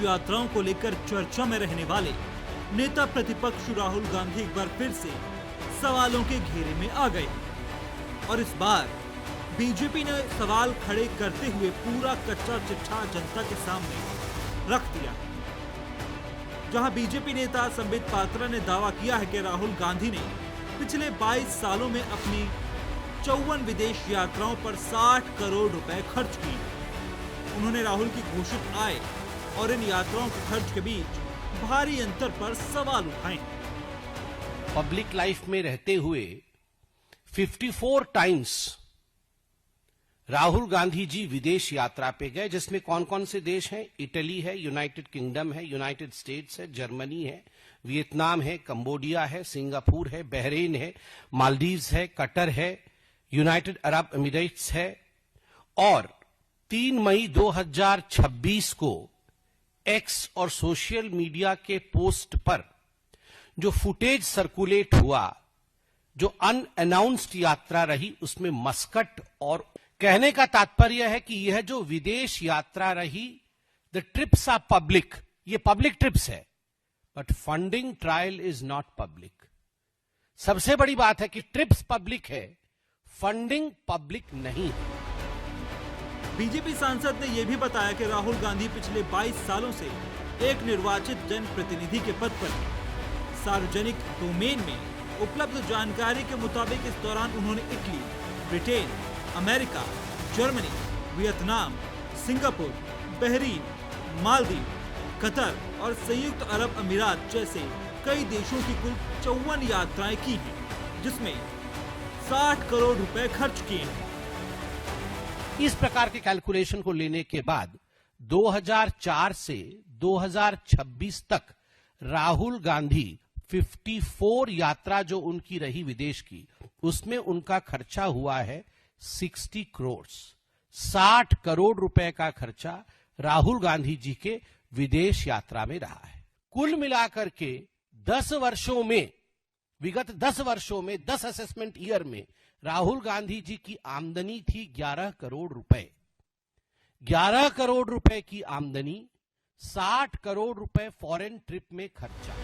यात्राओं को लेकर चर्चा में रहने वाले नेता प्रतिपक्ष राहुल गांधी एक बार फिर से सवालों के घेरे में आ गए और इस बार बीजेपी ने सवाल खड़े करते हुए पूरा कच्चा चिट्ठा जनता के सामने रख दिया। जहां बीजेपी नेता संबित पात्रा ने दावा किया है कि राहुल गांधी ने पिछले 22 सालों में अपनी 54 विदेश यात्राओं पर 60 करोड़ रुपए खर्च किए। उन्होंने राहुल की घोषित आय और इन यात्राओं के खर्च के बीच भारी अंतर पर सवाल उठाए। पब्लिक लाइफ में रहते हुए 54 टाइम्स राहुल गांधी जी विदेश यात्रा पे गए, जिसमें कौन कौन से देश हैं? इटली है, यूनाइटेड किंगडम है, यूनाइटेड स्टेट्स है, जर्मनी है, वियतनाम है, कंबोडिया है, सिंगापुर है, बहरीन है, मालदीव्स है, कतर है, यूनाइटेड अरब एमिरेट्स है। और 3 मई 2026 को एक्स और सोशल मीडिया के पोस्ट पर जो फुटेज सर्कुलेट हुआ, जो अनअनाउंस्ड यात्रा रही, उसमें मस्कट और कहने का तात्पर्य है कि यह जो विदेश यात्रा रही, द ट्रिप्स आर पब्लिक, ये पब्लिक ट्रिप्स है, but funding trial is not public. सबसे बड़ी बात है कि ट्रिप्स पब्लिक है, फंडिंग पब्लिक नहीं है। बीजेपी सांसद ने यह भी बताया कि राहुल गांधी पिछले 22 सालों से एक निर्वाचित जनप्रतिनिधि के पद पर हैं। सार्वजनिक डोमेन में उपलब्ध जानकारी के मुताबिक इस दौरान उन्होंने Italy, Britain, America, Germany, Vietnam, Singapore, Bahrain, Maldives, Qatar और संयुक्त अरब अमीरात जैसे कई देशों की कुल 54 यात्राएं की हैं, जिसमें 60 करोड़ रुपए खर्च किए हैं। इस प्रकार के कैलकुलेशन को लेने के बाद 2004 से 2026 तक राहुल गांधी 54 यात्रा जो उनकी रही विदेश की, उसमें उनका खर्चा हुआ है 60 करोड़। 60 करोड़ रुपए का खर्चा राहुल गांधी जी के विदेश यात्रा में रहा है। कुल मिलाकर के 10 वर्षों में, विगत 10 वर्षों में, 10 असेसमेंट ईयर में राहुल गांधी जी की आमदनी थी 11 करोड़ रुपए। 11 करोड़ रुपए की आमदनी, 60 करोड़ रुपए फॉरेन ट्रिप में खर्चा।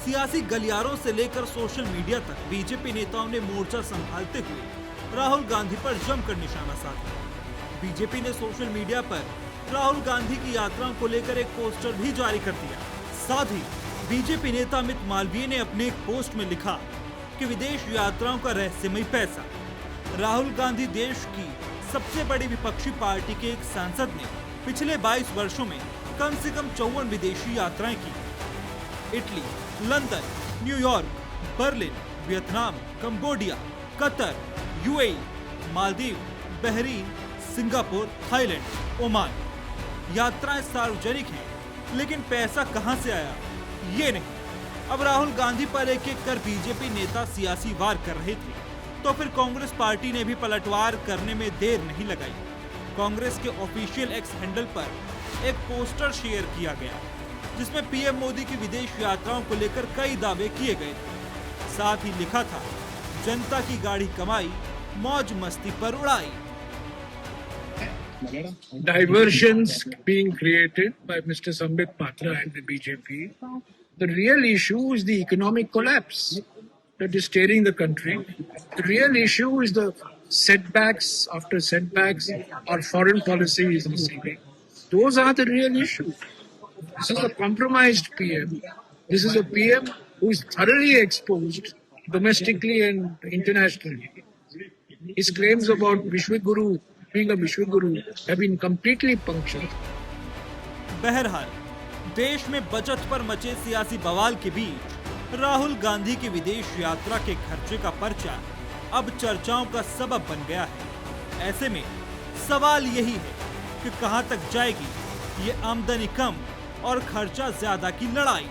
सियासी गलियारों से लेकर सोशल मीडिया तक बीजेपी नेताओं ने मोर्चा संभालते हुए राहुल गांधी पर जमकर निशाना साधा। बीजेपी ने सोशल मीडिया पर राहुल गांधी की यात्राओं को लेकर एक पोस्टर भी जारी कर दिया। साथ ही बीजेपी नेता अमित मालवीय ने अपने एक पोस्ट में लिखा कि विदेश यात्राओं का रहस्यमय पैसा। राहुल गांधी देश की सबसे बड़ी विपक्षी पार्टी के एक सांसद ने पिछले 22 वर्षों में कम से कम 54 विदेशी यात्राएं की। Italy, London, New York, Berlin, Vietnam, Cambodia, Qatar, UAE, Maldives, Bahrain, Singapore, Thailand, Oman. यात्राएं सार्वजनिक हैं, लेकिन पैसा कहां से आया ये नहीं। अब राहुल गांधी पर एक एक कर बीजेपी नेता सियासी वार कर रहे थे, तो फिर कांग्रेस पार्टी ने भी पलटवार करने में देर नहीं लगाई। कांग्रेस के ऑफिशियल एक्स हैंडल पर एक पोस्टर शेयर किया गया, जिसमें पीएम मोदी की विदेश यात्राओं को लेकर कई दावे किए गए थे। साथ ही लिखा था, जनता की गाढ़ी कमाई मौज मस्ती पर उड़ाई। Diversions being created by Mr. Sambit Patra and the BJP. The real issue is the economic collapse that is tearing the country. The real issue is the setbacks after setbacks our foreign policy is receiving. Those are the real issues. This is a compromised PM. This is a PM who is thoroughly exposed domestically and internationally. His claims about Vishwaguru being a Vishwaguru have been completely punctured. बहरहाल देश में बचत पर मचे सियासी बवाल के बीच राहुल गांधी की विदेश यात्रा के खर्चे का पर्चा अब चर्चाओं का सबब बन गया है। ऐसे में सवाल यही है कि कहां तक जाएगी ये आमदनी कम और खर्चा ज्यादा की लड़ाई।